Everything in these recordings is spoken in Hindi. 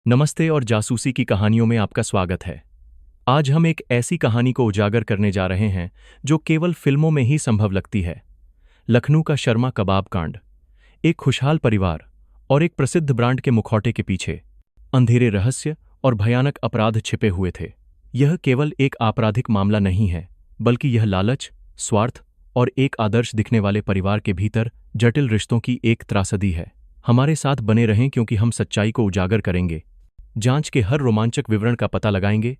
नमस्ते और जासूसी की कहानियों में आपका स्वागत है। आज हम एक ऐसी कहानी को उजागर करने जा रहे हैं जो केवल फिल्मों में ही संभव लगती है। लखनऊ का शर्मा कबाब कांड। एक खुशहाल परिवार और एक प्रसिद्ध ब्रांड के मुखौटे के पीछे अंधेरे रहस्य और भयानक अपराध छिपे हुए थे। यह केवल एक आपराधिक मामला नहीं है, बल्कि यह लालच, स्वार्थ और एक आदर्श दिखने वाले परिवार के भीतर जटिल रिश्तों की एक त्रासदी है। हमारे साथ बने रहें क्योंकि हम सच्चाई को उजागर करेंगे, जांच के हर रोमांचक विवरण का पता लगाएंगे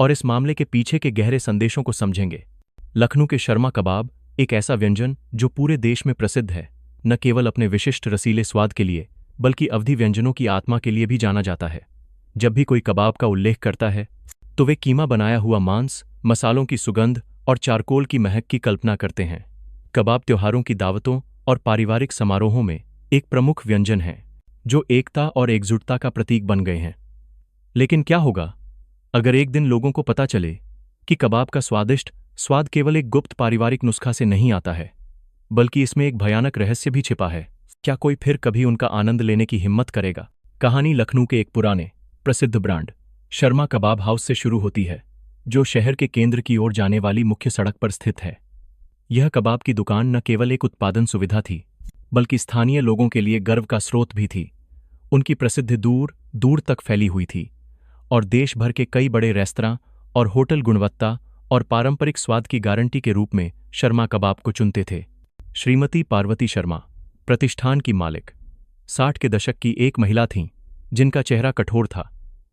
और इस मामले के पीछे के गहरे संदेशों को समझेंगे। लखनऊ के शर्मा कबाब एक ऐसा व्यंजन जो पूरे देश में प्रसिद्ध है, न केवल अपने विशिष्ट रसीले स्वाद के लिए बल्कि अवधी व्यंजनों की आत्मा के लिए भी जाना जाता है। जब भी कोई कबाब का उल्लेख करता है तो वे कीमा बनाया हुआ मांस, मसालों की सुगंध और चारकोल की महक की कल्पना करते हैं। कबाब त्योहारों की दावतों और पारिवारिक समारोहों में एक प्रमुख व्यंजन है जो एकता और एकजुटता का प्रतीक बन गए हैं। लेकिन क्या होगा अगर एक दिन लोगों को पता चले कि कबाब का स्वादिष्ट स्वाद केवल एक गुप्त पारिवारिक नुस्खा से नहीं आता है, बल्कि इसमें एक भयानक रहस्य भी छिपा है? क्या कोई फिर कभी उनका आनंद लेने की हिम्मत करेगा? कहानी लखनऊ के एक पुराने प्रसिद्ध ब्रांड शर्मा कबाब हाउस से शुरू होती है, जो शहर के केंद्र की ओर जाने वाली मुख्य सड़क पर स्थित है। यह कबाब की दुकान न केवल एक उत्पादन सुविधा थी, बल्कि स्थानीय लोगों के लिए गर्व का स्रोत भी थी। उनकी प्रसिद्धि दूर दूर तक फैली हुई थी और देश भर के कई बड़े रेस्तरां और होटल गुणवत्ता और पारंपरिक स्वाद की गारंटी के रूप में शर्मा कबाब को चुनते थे। श्रीमती पार्वती शर्मा, प्रतिष्ठान की मालिक, 60 के दशक की एक महिला थीं जिनका चेहरा कठोर था,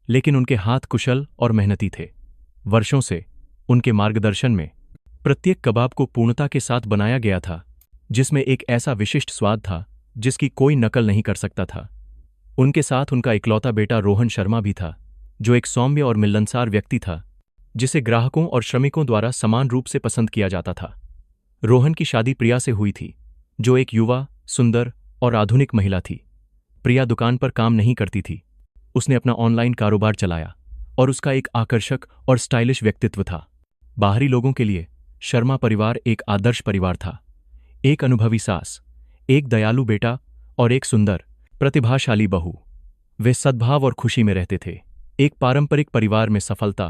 लेकिन उनके हाथ कुशल और मेहनती थे। वर्षों से उनके मार्गदर्शन में प्रत्येक कबाब को पूर्णता के साथ बनाया गया था, जिसमें एक ऐसा विशिष्ट स्वाद था जिसकी कोई नकल नहीं कर सकता था। उनके साथ उनका इकलौता बेटा रोहन शर्मा भी था, जो एक सौम्य और मिलनसार व्यक्ति था जिसे ग्राहकों और श्रमिकों द्वारा समान रूप से पसंद किया जाता था। रोहन की शादी प्रिया से हुई थी, जो एक युवा, सुंदर और आधुनिक महिला थी। प्रिया दुकान पर काम नहीं करती थी, उसने अपना ऑनलाइन कारोबार चलाया और उसका एक आकर्षक और स्टाइलिश व्यक्तित्व था। बाहरी लोगों के लिए शर्मा परिवार एक आदर्श परिवार था। एक अनुभवी सास, एक दयालु बेटा और एक सुंदर, प्रतिभाशाली बहू। वे सद्भाव और खुशी में रहते थे, एक पारंपरिक परिवार में सफलता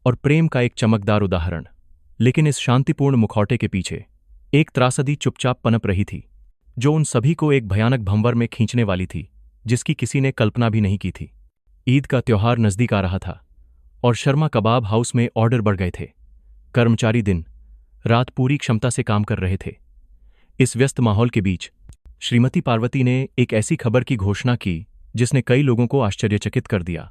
और प्रेम का एक चमकदार उदाहरण। लेकिन इस शांतिपूर्ण मुखौटे के पीछे एक त्रासदी चुपचाप पनप रही थी, जो उन सभी को एक भयानक भंवर में खींचने वाली थी जिसकी किसी ने कल्पना भी नहीं की थी। ईद का त्योहार नजदीक आ रहा था और शर्मा कबाब हाउस में ऑर्डर बढ़ गए थे। कर्मचारी दिन रात पूरी क्षमता से काम कर रहे थे। इस व्यस्त माहौल के बीच श्रीमती पार्वती ने एक ऐसी खबर की घोषणा की जिसने कई लोगों को आश्चर्यचकित कर दिया।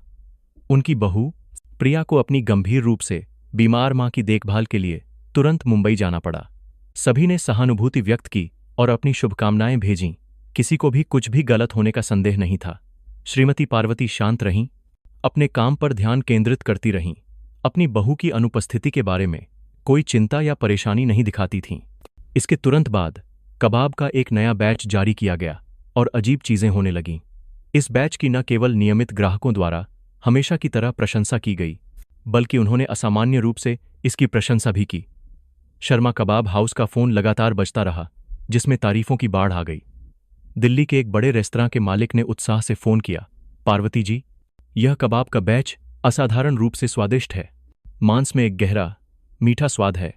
उनकी बहू प्रिया को अपनी गंभीर रूप से बीमार मां की देखभाल के लिए तुरंत मुंबई जाना पड़ा। सभी ने सहानुभूति व्यक्त की और अपनी शुभकामनाएं भेजीं। किसी को भी कुछ भी गलत होने का संदेह नहीं था। श्रीमती पार्वती शांत रहीं, अपने काम पर ध्यान केंद्रित करती रहीं। अपनी बहू की अनुपस्थिति के बारे में कोई चिंता या परेशानी नहीं दिखाती थीं। इसके तुरंत बाद कबाब का एक नया बैच जारी किया गया और अजीब चीजें होने लगीं। इस बैच की न केवल नियमित ग्राहकों द्वारा हमेशा की तरह प्रशंसा की गई, बल्कि उन्होंने असामान्य रूप से इसकी प्रशंसा भी की। शर्मा कबाब हाउस का फोन लगातार बजता रहा, जिसमें तारीफों की बाढ़ आ गई। दिल्ली के एक बड़े रेस्तरां के मालिक ने उत्साह से फोन किया, पार्वती जी, यह कबाब का बैच असाधारण रूप से स्वादिष्ट है। मांस में एक गहरा, मीठा स्वाद है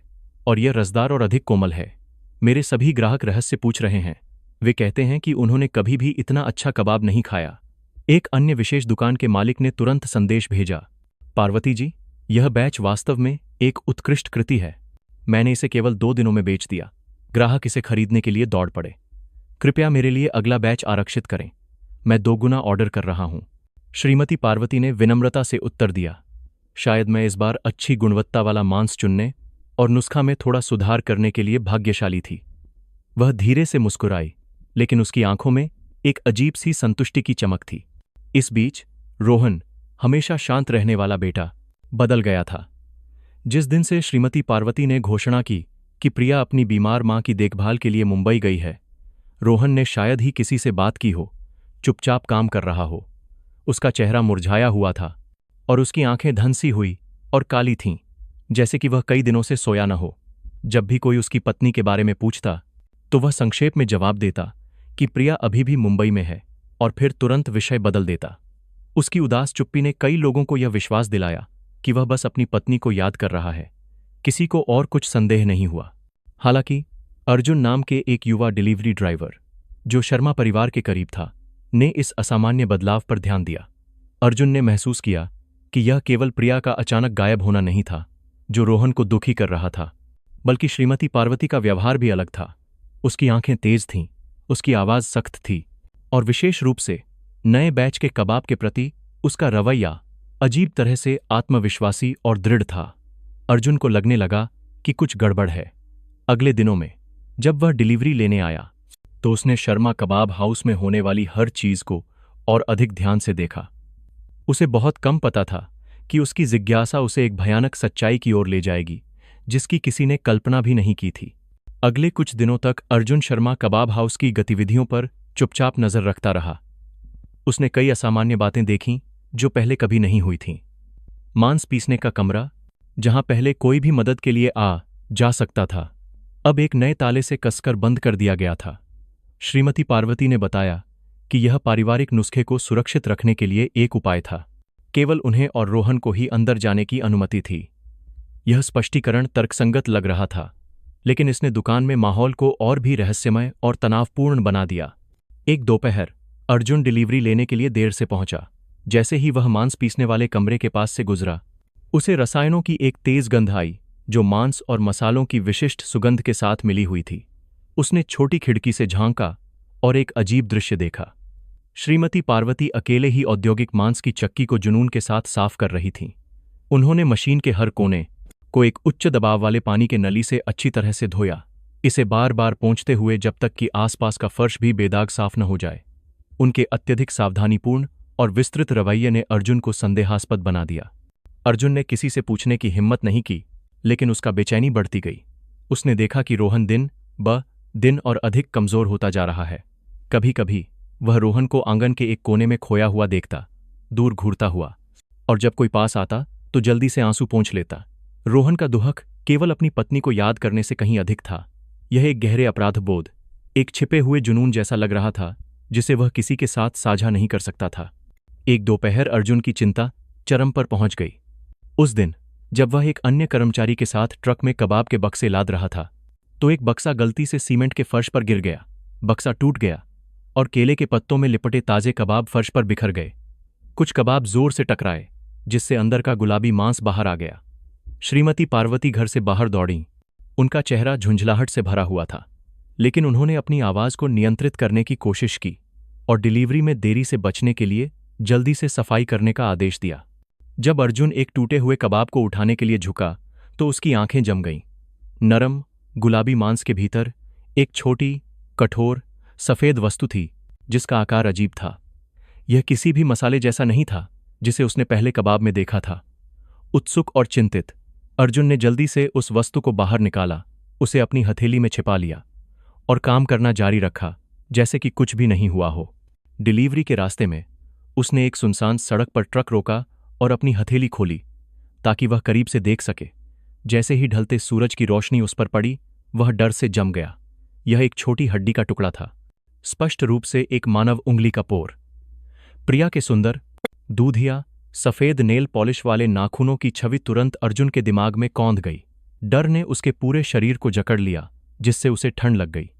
और यह रसदार और अधिक कोमल है। मेरे सभी ग्राहक रहस्य पूछ रहे हैं। वे कहते हैं कि उन्होंने कभी भी इतना अच्छा कबाब नहीं खाया। एक अन्य विशेष दुकान के मालिक ने तुरंत संदेश भेजा, पार्वती जी, यह बैच वास्तव में एक उत्कृष्ट कृति है। मैंने इसे केवल 2 दिनों में बेच दिया। ग्राहक इसे खरीदने के लिए दौड़ पड़े। कृपया मेरे लिए अगला बैच आरक्षित करें, मैं 2 गुना ऑर्डर कर रहा हूं। श्रीमती पार्वती ने विनम्रता से उत्तर दिया, शायद मैं इस बार अच्छी गुणवत्ता वाला मांस चुनने और नुस्खा में थोड़ा सुधार करने के लिए भाग्यशाली थी। वह धीरे से मुस्कुराई, लेकिन उसकी आंखों में एक अजीब सी संतुष्टि की चमक थी। इस बीच रोहन, हमेशा शांत रहने वाला बेटा, बदल गया था। जिस दिन से श्रीमती पार्वती ने घोषणा की कि प्रिया अपनी बीमार मां की देखभाल के लिए मुंबई गई है, रोहन ने शायद ही किसी से बात की हो, चुपचाप काम कर रहा हो। उसका चेहरा मुरझाया हुआ था और उसकी आंखें धंसी हुई और काली थीं, जैसे कि वह कई दिनों से सोया न हो। जब भी कोई उसकी पत्नी के बारे में पूछता तो वह संक्षेप में जवाब देता कि प्रिया अभी भी मुंबई में है, और फिर तुरंत विषय बदल देता। उसकी उदास चुप्पी ने कई लोगों को यह विश्वास दिलाया कि वह बस अपनी पत्नी को याद कर रहा है। किसी को और कुछ संदेह नहीं हुआ। हालांकि अर्जुन नाम के एक युवा डिलीवरी ड्राइवर, जो शर्मा परिवार के करीब था, ने इस असामान्य बदलाव पर ध्यान दिया। अर्जुन ने महसूस किया कि यह केवल प्रिया का अचानक गायब होना नहीं था जो रोहन को दुखी कर रहा था, बल्कि श्रीमती पार्वती का व्यवहार भी अलग था। उसकी आंखें तेज थीं, उसकी आवाज सख्त थी, और विशेष रूप से नए बैच के कबाब के प्रति उसका रवैया अजीब तरह से आत्मविश्वासी और दृढ़ था। अर्जुन को लगने लगा कि कुछ गड़बड़ है। अगले दिनों में जब वह डिलीवरी लेने आया तो उसने शर्मा कबाब हाउस में होने वाली हर चीज को और अधिक ध्यान से देखा। उसे बहुत कम पता था कि उसकी जिज्ञासा उसे एक भयानक सच्चाई की ओर ले जाएगी जिसकी किसी ने कल्पना भी नहीं की थी। अगले कुछ दिनों तक अर्जुन शर्मा कबाब हाउस की गतिविधियों पर चुपचाप नजर रखता रहा। उसने कई असामान्य बातें देखीं जो पहले कभी नहीं हुई थीं। मांस पीसने का कमरा, जहां पहले कोई भी मदद के लिए आ जा सकता था, अब एक नए ताले से कसकर बंद कर दिया गया था। श्रीमती पार्वती ने बताया कि यह पारिवारिक नुस्खे को सुरक्षित रखने के लिए एक उपाय था। केवल उन्हें और रोहन को ही अंदर जाने की अनुमति थी। यह स्पष्टीकरण तर्कसंगत लग रहा था, लेकिन इसने दुकान में माहौल को और भी रहस्यमय और तनावपूर्ण बना दिया। एक दोपहर अर्जुन डिलीवरी लेने के लिए देर से पहुंचा। जैसे ही वह मांस पीसने वाले कमरे के पास से गुजरा, उसे रसायनों की एक तेज गंध आई जो मांस और मसालों की विशिष्ट सुगंध के साथ मिली हुई थी। उसने छोटी खिड़की से झांका और एक अजीब दृश्य देखा। श्रीमती पार्वती अकेले ही औद्योगिक मांस की चक्की को जुनून के साथ साफ कर रही थीं। उन्होंने मशीन के हर कोने को एक उच्च दबाव वाले पानी के नली से अच्छी तरह से धोया, इसे बार बार पोंछते हुए जब तक कि आसपास का फर्श भी बेदाग साफ न हो जाए। उनके अत्यधिक सावधानीपूर्ण और विस्तृत रवैये ने अर्जुन को संदेहास्पद बना दिया। अर्जुन ने किसी से पूछने की हिम्मत नहीं की, लेकिन उसका बेचैनी बढ़ती गई। उसने देखा कि रोहन दिन ब दिन और अधिक कमजोर होता जा रहा है। कभी कभी वह रोहन को आंगन के एक कोने में खोया हुआ देखता, दूर घूरता हुआ, और जब कोई पास आता तो जल्दी से आंसू पोंछ लेता। रोहन का दुहक केवल अपनी पत्नी को याद करने से कहीं अधिक था। यह एक गहरे अपराध बोध, एक छिपे हुए जुनून जैसा लग रहा था जिसे वह किसी के साथ साझा नहीं कर सकता था। एक दोपहर अर्जुन की चिंता चरम पर पहुंच गई। उस दिन जब वह एक अन्य कर्मचारी के साथ ट्रक में कबाब के बक्से लाद रहा था, तो एक बक्सा गलती से सीमेंट के फर्श पर गिर गया। बक्सा टूट गया और केले के पत्तों में लिपटे ताजे कबाब फर्श पर बिखर गए। कुछ कबाब जोर से टकराए, जिससे अंदर का गुलाबी मांस बाहर आ गया। श्रीमती पार्वती घर से बाहर दौड़ीं। उनका चेहरा झुंझलाहट से भरा हुआ था, लेकिन उन्होंने अपनी आवाज को नियंत्रित करने की कोशिश की और डिलीवरी में देरी से बचने के लिए जल्दी से सफाई करने का आदेश दिया। जब अर्जुन एक टूटे हुए कबाब को उठाने के लिए झुका तो उसकी आंखें जम गईं। नरम गुलाबी मांस के भीतर एक छोटी, कठोर, सफेद वस्तु थी जिसका आकार अजीब था। यह किसी भी मसाले जैसा नहीं था जिसे उसने पहले कबाब में देखा था। उत्सुक और चिंतित, अर्जुन ने जल्दी से उस वस्तु को बाहर निकाला, उसे अपनी हथेली में छिपा लिया और काम करना जारी रखा जैसे कि कुछ भी नहीं हुआ हो। डिलीवरी के रास्ते में उसने एक सुनसान सड़क पर ट्रक रोका और अपनी हथेली खोली ताकि वह करीब से देख सके। जैसे ही ढलते सूरज की रोशनी उस पर पड़ी, वह डर से जम गया। यह एक छोटी हड्डी का टुकड़ा था, स्पष्ट रूप से एक मानव उंगली का पोर। प्रिया के सुंदर, दूधिया, सफेद नेल पॉलिश वाले नाखूनों की छवि तुरंत अर्जुन के दिमाग में कौंध गई। डर ने उसके पूरे शरीर को जकड़ लिया, जिससे उसे ठंड लग गई।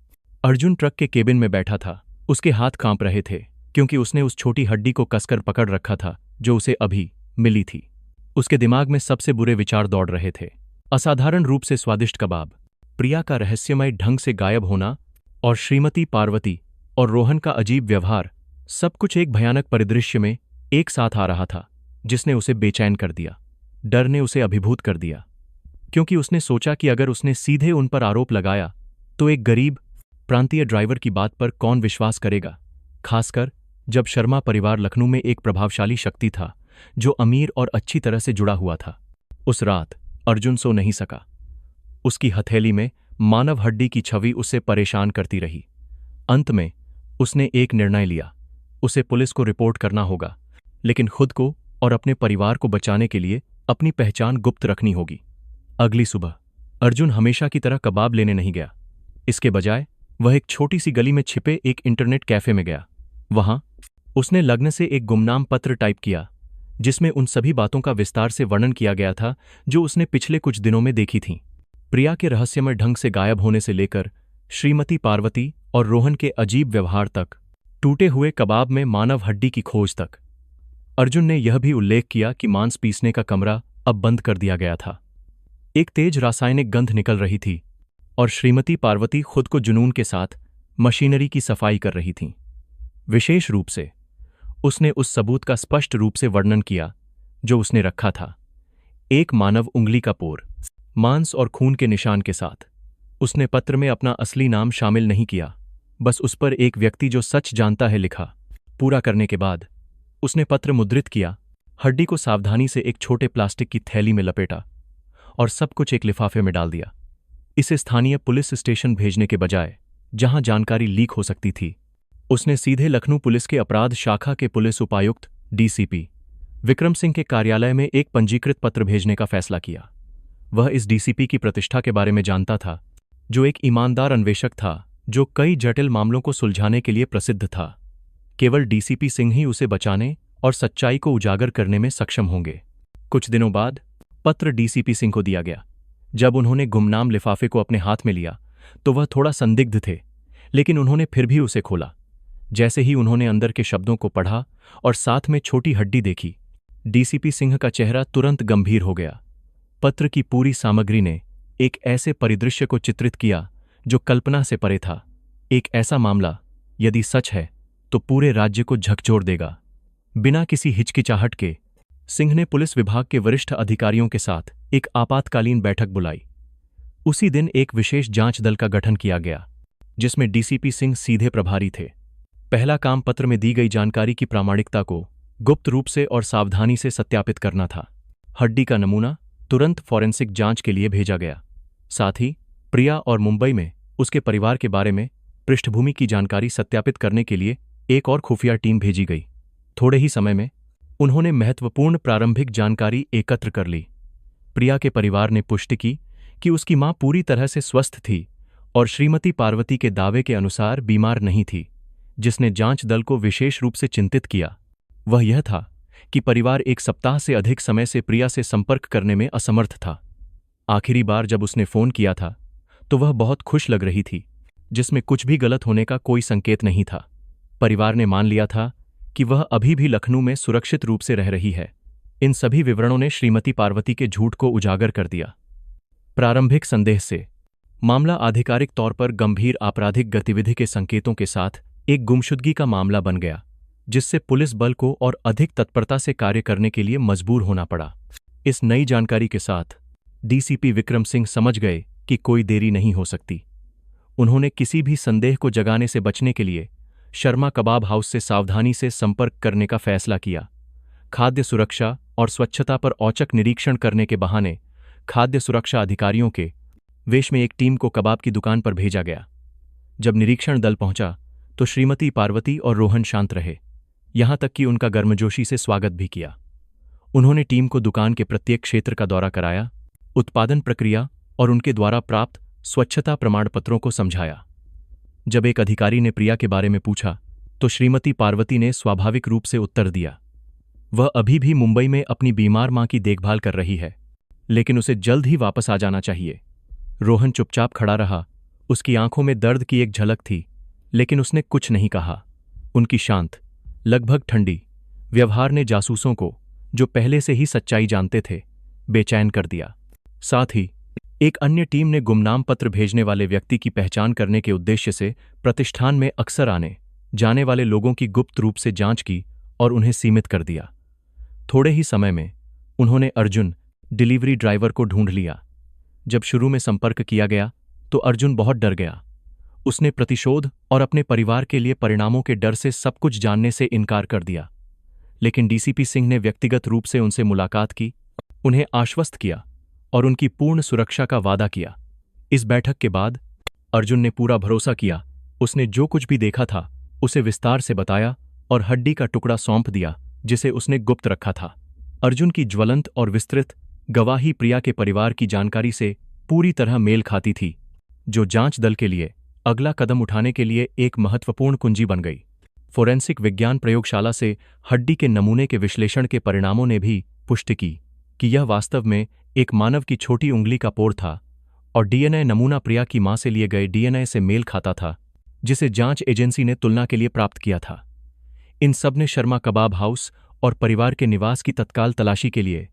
अर्जुन ट्रक के केबिन में बैठा था। उसके हाथ कांप रहे थे क्योंकि उसने उस छोटी हड्डी को कसकर पकड़ रखा था जो उसे अभी मिली थी। उसके दिमाग में सबसे बुरे विचार दौड़ रहे थे। असाधारण रूप से स्वादिष्ट कबाब, प्रिया का रहस्यमय ढंग से गायब होना और श्रीमती पार्वती और रोहन का अजीब व्यवहार, सब कुछ एक भयानक परिदृश्य में एक साथ आ रहा था जिसने उसे बेचैन कर दिया। डर ने उसे अभिभूत कर दिया क्योंकि उसने सोचा कि अगर उसने सीधे उन पर आरोप लगाया तो एक गरीब प्रांतीय ड्राइवर की बात पर कौन विश्वास करेगा, खासकर जब शर्मा परिवार लखनऊ में एक प्रभावशाली शक्ति था जो अमीर और अच्छी तरह से जुड़ा हुआ था। उस रात अर्जुन सो नहीं सका। उसकी हथेली में मानव हड्डी की छवि उसे परेशान करती रही। अंत में उसने एक निर्णय लिया, उसे पुलिस को रिपोर्ट करना होगा, लेकिन खुद को और अपने परिवार को बचाने के लिए अपनी पहचान गुप्त रखनी होगी। अगली सुबह अर्जुन हमेशा की तरह कबाब लेने नहीं गया। इसके बजाय वह एक छोटी सी गली में छिपे एक इंटरनेट कैफे में गया। वहां उसने लग्न से एक गुमनाम पत्र टाइप किया, जिसमें उन सभी बातों का विस्तार से वर्णन किया गया था जो उसने पिछले कुछ दिनों में देखी थीं। प्रिया के रहस्यमय ढंग से गायब होने से लेकर श्रीमती पार्वती और रोहन के अजीब व्यवहार तक, टूटे हुए कबाब में मानव हड्डी की खोज तक। अर्जुन ने यह भी उल्लेख किया कि मांस पीसने का कमरा अब बंद कर दिया गया था। एक तेज रासायनिक गंध निकल रही थी और श्रीमती पार्वती खुद को जुनून के साथ मशीनरी की सफाई कर रही थीं। विशेष रूप से उसने उस सबूत का स्पष्ट रूप से वर्णन किया जो उसने रखा था, एक मानव उंगली का पोर, मांस और खून के निशान के साथ। उसने पत्र में अपना असली नाम शामिल नहीं किया, बस उस पर एक व्यक्ति जो सच जानता है लिखा। पूरा करने के बाद उसने पत्र मुद्रित किया, हड्डी को सावधानी से एक छोटे प्लास्टिक की थैली में लपेटा और सब कुछ एक लिफाफे में डाल दिया। इसे स्थानीय पुलिस स्टेशन भेजने के बजाय, जहां जानकारी लीक हो सकती थी, उसने सीधे लखनऊ पुलिस के अपराध शाखा के पुलिस उपायुक्त डीसीपी विक्रम सिंह के कार्यालय में एक पंजीकृत पत्र भेजने का फैसला किया। वह इस डीसीपी की प्रतिष्ठा के बारे में जानता था, जो एक ईमानदार अन्वेषक था जो कई जटिल मामलों को सुलझाने के लिए प्रसिद्ध था। केवल डीसीपी सिंह ही उसे बचाने और सच्चाई को उजागर करने में सक्षम होंगे। कुछ दिनों बाद पत्र डीसीपी सिंह को दिया गया। जब उन्होंने गुमनाम लिफाफे को अपने हाथ में लिया तो वह थोड़ा संदिग्ध थे, लेकिन उन्होंने फिर भी उसे खोला। जैसे ही उन्होंने अंदर के शब्दों को पढ़ा और साथ में छोटी हड्डी देखी, डीसीपी सिंह का चेहरा तुरंत गंभीर हो गया। पत्र की पूरी सामग्री ने एक ऐसे परिदृश्य को चित्रित किया जो कल्पना से परे था। एक ऐसा मामला, यदि सच है तो पूरे राज्य को झकझोर देगा। बिना किसी हिचकिचाहट के सिंह ने पुलिस विभाग के वरिष्ठ अधिकारियों के साथ एक आपातकालीन बैठक बुलाई। उसी दिन एक विशेष जांच दल का गठन किया गया, जिसमें डीसीपी सिंह सीधे प्रभारी थे। पहला काम पत्र में दी गई जानकारी की प्रामाणिकता को गुप्त रूप से और सावधानी से सत्यापित करना था। हड्डी का नमूना तुरंत फॉरेंसिक जांच के लिए भेजा गया। साथ ही प्रिया और मुंबई में उसके परिवार के बारे में पृष्ठभूमि की जानकारी सत्यापित करने के लिए एक और खुफिया टीम भेजी गई। थोड़े ही समय में उन्होंने महत्वपूर्ण प्रारंभिक जानकारी एकत्र कर ली। प्रिया के परिवार ने पुष्टि की कि उसकी मां पूरी तरह से स्वस्थ थी और श्रीमती पार्वती के दावे के अनुसार बीमार नहीं थी। जिसने जांच दल को विशेष रूप से चिंतित किया वह यह था कि परिवार एक सप्ताह से अधिक समय से प्रिया से संपर्क करने में असमर्थ था। आखिरी बार जब उसने फोन किया था तो वह बहुत खुश लग रही थी, जिसमें कुछ भी गलत होने का कोई संकेत नहीं था। परिवार ने मान लिया था कि वह अभी भी लखनऊ में सुरक्षित रूप से रह रही है। इन सभी विवरणों ने श्रीमती पार्वती के झूठ को उजागर कर दिया। प्रारंभिक संदेह से मामला आधिकारिक तौर पर गंभीर आपराधिक गतिविधि के संकेतों के साथ एक गुमशुदगी का मामला बन गया, जिससे पुलिस बल को और अधिक तत्परता से कार्य करने के लिए मजबूर होना पड़ा। इस नई जानकारी के साथ डीसीपी विक्रम सिंह समझ गए कि कोई देरी नहीं हो सकती। उन्होंने किसी भी संदेह को जगाने से बचने के लिए शर्मा कबाब हाउस से सावधानी से संपर्क करने का फैसला किया। खाद्य सुरक्षा और स्वच्छता पर औचक निरीक्षण करने के बहाने खाद्य सुरक्षा अधिकारियों के वेश में एक टीम को कबाब की दुकान पर भेजा गया। जब निरीक्षण दल पहुंचा तो श्रीमती पार्वती और रोहन शांत रहे, यहां तक कि उनका गर्मजोशी से स्वागत भी किया। उन्होंने टीम को दुकान के प्रत्येक क्षेत्र का दौरा कराया, उत्पादन प्रक्रिया और उनके द्वारा प्राप्त स्वच्छता प्रमाण पत्रों को समझाया। जब एक अधिकारी ने प्रिया के बारे में पूछा तो श्रीमती पार्वती ने स्वाभाविक रूप से उत्तर दिया, वह अभी भी मुंबई में अपनी बीमार मां की देखभाल कर रही है, लेकिन उसे जल्द ही वापस आ जाना चाहिए। रोहन चुपचाप खड़ा रहा। उसकी आंखों में दर्द की एक झलक थी, लेकिन उसने कुछ नहीं कहा। उनकी शांत, लगभग ठंडी व्यवहार ने जासूसों को, जो पहले से ही सच्चाई जानते थे, बेचैन कर दिया। साथ ही एक अन्य टीम ने गुमनाम पत्र भेजने वाले व्यक्ति की पहचान करने के उद्देश्य से प्रतिष्ठान में अक्सर आने जाने वाले लोगों की गुप्त रूप से जांच की और उन्हें सीमित कर दिया। थोड़े ही समय में उन्होंने अर्जुन, डिलीवरी ड्राइवर को ढूंढ लिया। जब शुरू में संपर्क किया गया तो अर्जुन बहुत डर गया। उसने प्रतिशोध और अपने परिवार के लिए परिणामों के डर से सब कुछ जानने से इनकार कर दिया। लेकिन डीसीपी सिंह ने व्यक्तिगत रूप से उनसे मुलाकात की, उन्हें आश्वस्त किया और उनकी पूर्ण सुरक्षा का वादा किया। इस बैठक के बाद अर्जुन ने पूरा भरोसा किया। उसने जो कुछ भी देखा था उसे विस्तार से बताया और हड्डी का टुकड़ा सौंप दिया जिसे उसने गुप्त रखा था। अर्जुन की ज्वलंत और विस्तृत गवाही प्रिया के परिवार की जानकारी से पूरी तरह मेल खाती थी, जो जांच दल के लिए अगला कदम उठाने के लिए एक महत्वपूर्ण कुंजी बन गई। फोरेंसिक विज्ञान प्रयोगशाला से हड्डी के नमूने के विश्लेषण के परिणामों ने भी पुष्टि की कि यह वास्तव में एक मानव की छोटी उंगली का पोर था और डीएनए नमूना प्रिया की मां से लिए गए डीएनए से मेल खाता था, जिसे जांच एजेंसी ने तुलना के लिए प्राप्त किया था। इन सब ने शर्मा कबाब हाउस और परिवार के निवास की तत्काल तलाशी के लिए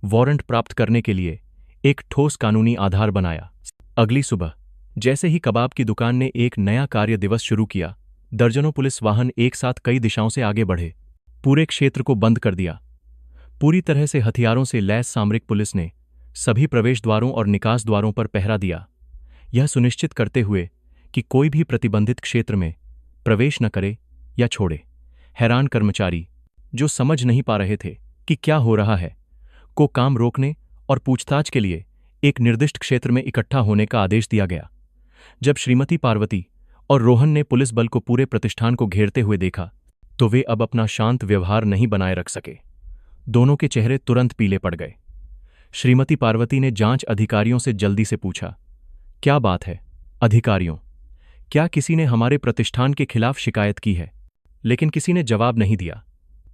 वारंट प्राप्त करने के लिए एक ठोस कानूनी आधार बनाया। अगली सुबह जैसे ही कबाब की दुकान ने एक नया कार्य दिवस शुरू किया, दर्जनों पुलिस वाहन एक साथ कई दिशाओं से आगे बढ़े, पूरे क्षेत्र को बंद कर दिया। पूरी तरह से हथियारों से लैस सामरिक पुलिस ने सभी प्रवेश द्वारों और निकास द्वारों पर पहरा दिया, यह सुनिश्चित करते हुए कि कोई भी प्रतिबंधित क्षेत्र में प्रवेश न करे या छोड़े। हैरान कर्मचारी, जो समझ नहीं पा रहे थे कि क्या हो रहा है, को काम रोकने और पूछताछ के लिए एक निर्दिष्ट क्षेत्र में इकट्ठा होने का आदेश दिया गया। जब श्रीमती पार्वती और रोहन ने पुलिस बल को पूरे प्रतिष्ठान को घेरते हुए देखा, तो वे अब अपना शांत व्यवहार नहीं बनाए रख सके। दोनों के चेहरे तुरंत पीले पड़ गए। श्रीमती पार्वती ने जांच अधिकारियों से जल्दी से पूछा, क्या बात है अधिकारियों, क्या किसी ने हमारे प्रतिष्ठान के खिलाफ शिकायत की है? लेकिन किसी ने जवाब नहीं दिया।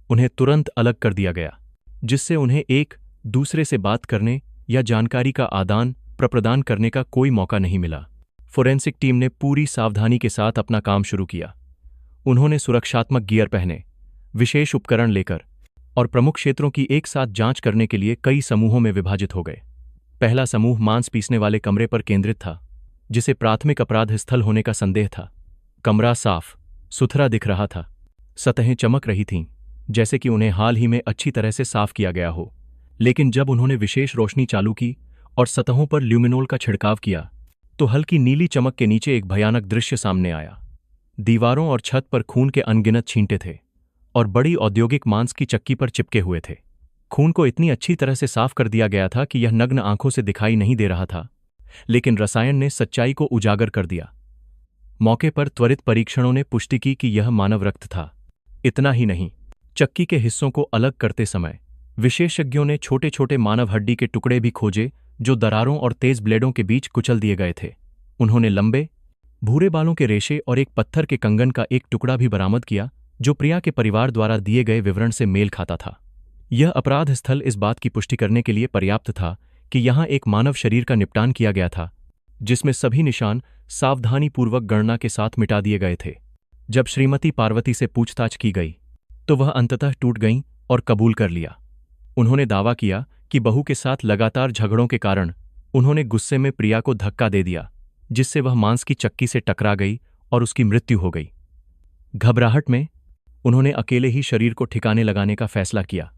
उन्हें तुरंत अलग कर दिया गया, जिससे उन्हें एक दूसरे से बात करने या जानकारी का आदान प्रदान करने का कोई मौका नहीं मिला। फोरेंसिक टीम ने पूरी सावधानी के साथ अपना काम शुरू किया। उन्होंने सुरक्षात्मक गियर पहने, विशेष उपकरण लेकर और प्रमुख क्षेत्रों की एक साथ जांच करने के लिए कई समूहों में विभाजित हो गए। पहला समूह मांस पीसने वाले कमरे पर केंद्रित था, जिसे प्राथमिक अपराध स्थल होने का संदेह था। कमरा साफ सुथरा दिख रहा था, सतहें चमक रही थीं, जैसे कि उन्हें हाल ही में अच्छी तरह से साफ किया गया हो। लेकिन जब उन्होंने विशेष रोशनी चालू की और सतहों पर ल्यूमिनोल का छिड़काव किया, तो हल्की नीली चमक के नीचे एक भयानक दृश्य सामने आया। दीवारों और छत पर खून के अनगिनत छींटे थे और बड़ी औद्योगिक मांस की चक्की पर चिपके हुए थे। खून को इतनी अच्छी तरह से साफ कर दिया गया था कि यह नग्न आंखों से दिखाई नहीं दे रहा था, लेकिन रसायन ने सच्चाई को उजागर कर दिया। मौके पर त्वरित परीक्षणों ने पुष्टि की कि यह मानव रक्त था। इतना ही नहीं, चक्की के हिस्सों को अलग करते समय विशेषज्ञों ने छोटे छोटे मानव हड्डी के टुकड़े भी खोजे, जो दरारों और तेज ब्लेडों के बीच कुचल दिए गए थे। उन्होंने लंबे भूरे बालों के रेशे और एक पत्थर के कंगन का एक टुकड़ा भी बरामद किया, जो प्रिया के परिवार द्वारा दिए गए विवरण से मेल खाता था। यह अपराध स्थल इस बात की पुष्टि करने के लिए पर्याप्त था कि यहां एक मानव शरीर का निपटान किया गया था, जिसमें सभी निशान सावधानीपूर्वक गणना के साथ मिटा दिए गए थे। जब श्रीमती पार्वती से पूछताछ की गई, तो वह अंततः टूट गईं और कबूल कर लिया। उन्होंने दावा किया कि बहू के साथ लगातार झगड़ों के कारण उन्होंने गुस्से में प्रिया को धक्का दे दिया, जिससे वह मांस की चक्की से टकरा गई और उसकी मृत्यु हो गई। घबराहट में उन्होंने अकेले ही शरीर को ठिकाने लगाने का फैसला किया।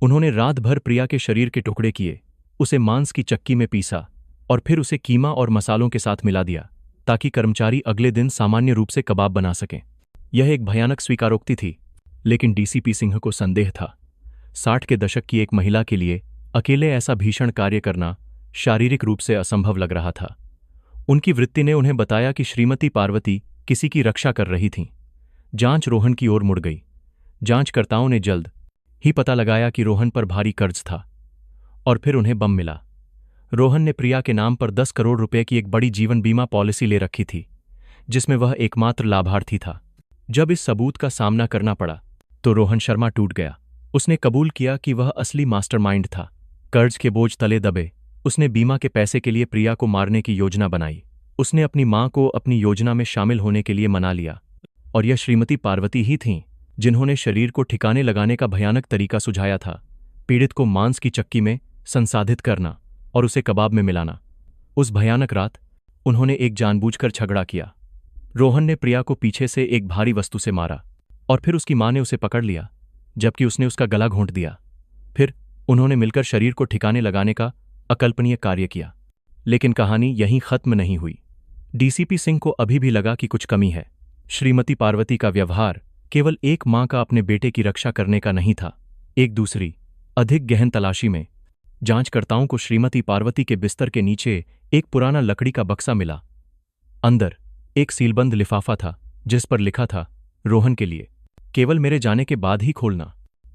उन्होंने रात भर प्रिया के शरीर के टुकड़े किए, उसे मांस की चक्की में पीसा और फिर उसे कीमा और मसालों के साथ मिला दिया, ताकि कर्मचारी अगले दिन सामान्य रूप से कबाब बना सकें। यह एक भयानक स्वीकारोक्ति थी, लेकिन डीसीपी सिंह को संदेह था। 60 के दशक की एक महिला के लिए अकेले ऐसा भीषण कार्य करना शारीरिक रूप से असंभव लग रहा था। उनकी वृत्ति ने उन्हें बताया कि श्रीमती पार्वती किसी की रक्षा कर रही थीं। जांच रोहन की ओर मुड़ गई। जांचकर्ताओं ने जल्द ही पता लगाया कि रोहन पर भारी कर्ज था और फिर उन्हें बम मिला। रोहन ने प्रिया के नाम पर 10 करोड़ रुपए की एक बड़ी जीवन बीमा पॉलिसी ले रखी थी, जिसमें वह एकमात्र लाभार्थी था। जब इस सबूत का सामना करना पड़ा, तो रोहन शर्मा टूट गया। उसने कबूल किया कि वह असली मास्टरमाइंड था। कर्ज के बोझ तले दबे उसने बीमा के पैसे के लिए प्रिया को मारने की योजना बनाई। उसने अपनी मां को अपनी योजना में शामिल होने के लिए मना लिया, और यह श्रीमती पार्वती ही थीं जिन्होंने शरीर को ठिकाने लगाने का भयानक तरीका सुझाया था। पीड़ित को मांस की चक्की में संसाधित करना और उसे कबाब में मिलाना। उस भयानक रात उन्होंने एक जानबूझकर झगड़ा किया। रोहन ने प्रिया को पीछे से एक भारी वस्तु से मारा और फिर उसकी मां ने उसे पकड़ लिया, जबकि उसने उसका गला घोंट दिया। फिर उन्होंने मिलकर शरीर को ठिकाने लगाने का अकल्पनीय कार्य किया। लेकिन कहानी यहीं खत्म नहीं हुई। डीसीपी सिंह को अभी भी लगा कि कुछ कमी है। श्रीमती पार्वती का व्यवहार केवल एक मां का अपने बेटे की रक्षा करने का नहीं था। एक दूसरी अधिक गहन तलाशी में जांचकर्ताओं को श्रीमती पार्वती के बिस्तर के नीचे एक पुराना लकड़ी का बक्सा मिला। अंदर एक सीलबंद लिफाफा था, जिस पर लिखा था, रोहन के लिए, केवल मेरे जाने के बाद ही खोलना।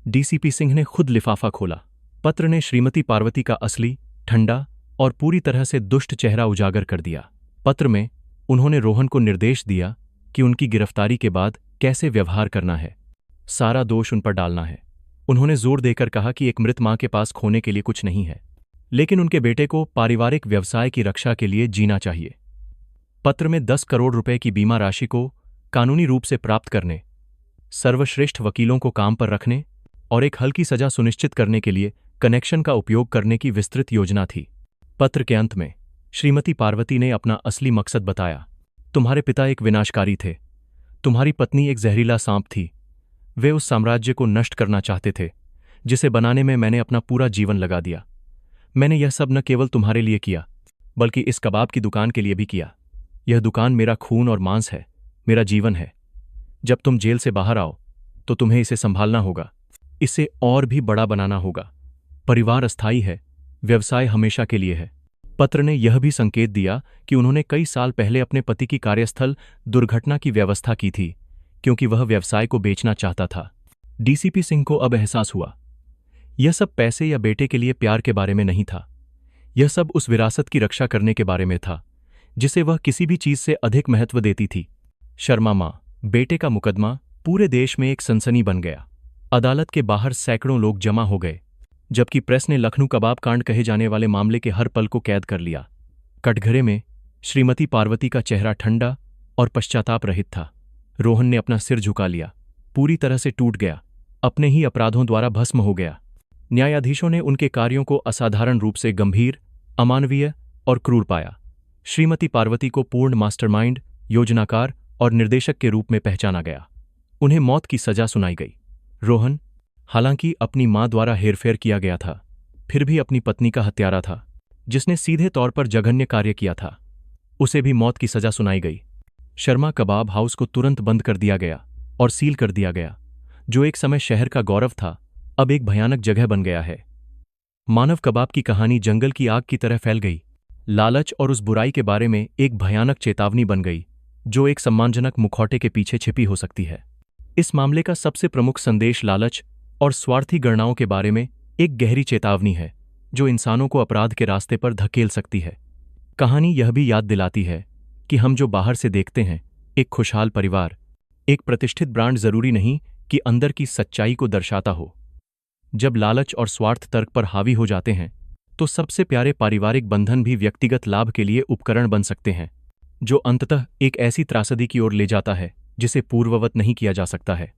डीसीपी सिंह ने खुद लिफाफा खोला। पत्र ने श्रीमती पार्वती का असली, ठंडा और पूरी तरह से दुष्ट चेहरा उजागर कर दिया। पत्र में उन्होंने रोहन को निर्देश दिया कि उनकी गिरफ्तारी के बाद कैसे व्यवहार करना है, सारा दोष उन पर डालना है। उन्होंने जोर देकर कहा कि एक मृत मां के पास खोने के लिए कुछ नहीं है, लेकिन उनके बेटे को पारिवारिक व्यवसाय की रक्षा के लिए जीना चाहिए। पत्र में 10 करोड़ रुपए की बीमा राशि को कानूनी रूप से प्राप्त करने, सर्वश्रेष्ठ वकीलों को काम पर रखने और एक हल्की सजा सुनिश्चित करने के लिए कनेक्शन का उपयोग करने की विस्तृत योजना थी। पत्र के अंत में श्रीमती पार्वती ने अपना असली मकसद बताया। तुम्हारे पिता एक विनाशकारी थे, तुम्हारी पत्नी एक जहरीला सांप थी। वे उस साम्राज्य को नष्ट करना चाहते थे जिसे बनाने में मैंने अपना पूरा जीवन लगा दिया। मैंने यह सब न केवल तुम्हारे लिए किया, बल्कि इस कबाब की दुकान के लिए भी किया। यह दुकान मेरा खून और मांस है, मेरा जीवन है। जब तुम जेल से बाहर आओ तो तुम्हें इसे संभालना होगा, इसे और भी बड़ा बनाना होगा। परिवार अस्थायी है, व्यवसाय हमेशा के लिए है। पत्र ने यह भी संकेत दिया कि उन्होंने कई साल पहले अपने पति की कार्यस्थल दुर्घटना की व्यवस्था की थी, क्योंकि वह व्यवसाय को बेचना चाहता था। डीसीपी सिंह को अब एहसास हुआ, यह सब पैसे या बेटे के लिए प्यार के बारे में नहीं था। यह सब उस विरासत की रक्षा करने के बारे में था जिसे वह किसी भी चीज से अधिक महत्व देती थी। शर्मा मां बेटे का मुकदमा पूरे देश में एक सनसनी बन गया। अदालत के बाहर सैकड़ों लोग जमा हो गए, जबकि प्रेस ने लखनऊ कबाब कांड कहे जाने वाले मामले के हर पल को कैद कर लिया। कटघरे में श्रीमती पार्वती का चेहरा ठंडा और पश्चाताप रहित था। रोहन ने अपना सिर झुका लिया, पूरी तरह से टूट गया, अपने ही अपराधों द्वारा भस्म हो गया। न्यायाधीशों ने उनके कार्यों को असाधारण रूप से गंभीर, अमानवीय और क्रूर पाया। श्रीमती पार्वती को पूर्ण मास्टरमाइंड, योजनाकार और निर्देशक के रूप में पहचाना गया। उन्हें मौत की सजा सुनाई गई। रोहन, हालांकि अपनी मां द्वारा हेरफेर किया गया था, फिर भी अपनी पत्नी का हत्यारा था, जिसने सीधे तौर पर जघन्य कार्य किया था। उसे भी मौत की सजा सुनाई गई। शर्मा कबाब हाउस को तुरंत बंद कर दिया गया और सील कर दिया गया। जो एक समय शहर का गौरव था, अब एक भयानक जगह बन गया है। मानव कबाब की कहानी जंगल की आग की तरह फैल गई। लालच और उस बुराई के बारे में एक भयानक चेतावनी बन गई, जो एक सम्मानजनक मुखौटे के पीछे छिपी हो सकती है। इस मामले का सबसे प्रमुख संदेश लालच और स्वार्थी गणनाओं के बारे में एक गहरी चेतावनी है, जो इंसानों को अपराध के रास्ते पर धकेल सकती है। कहानी यह भी याद दिलाती है कि हम जो बाहर से देखते हैं, एक खुशहाल परिवार, एक प्रतिष्ठित ब्रांड, जरूरी नहीं कि अंदर की सच्चाई को दर्शाता हो। जब लालच और स्वार्थ तर्क पर हावी हो जाते हैं, तो सबसे प्यारे पारिवारिक बंधन भी व्यक्तिगत लाभ के लिए उपकरण बन सकते हैं, जो अंततः एक ऐसी त्रासदी की ओर ले जाता है जिसे पूर्ववत नहीं किया जा सकता है।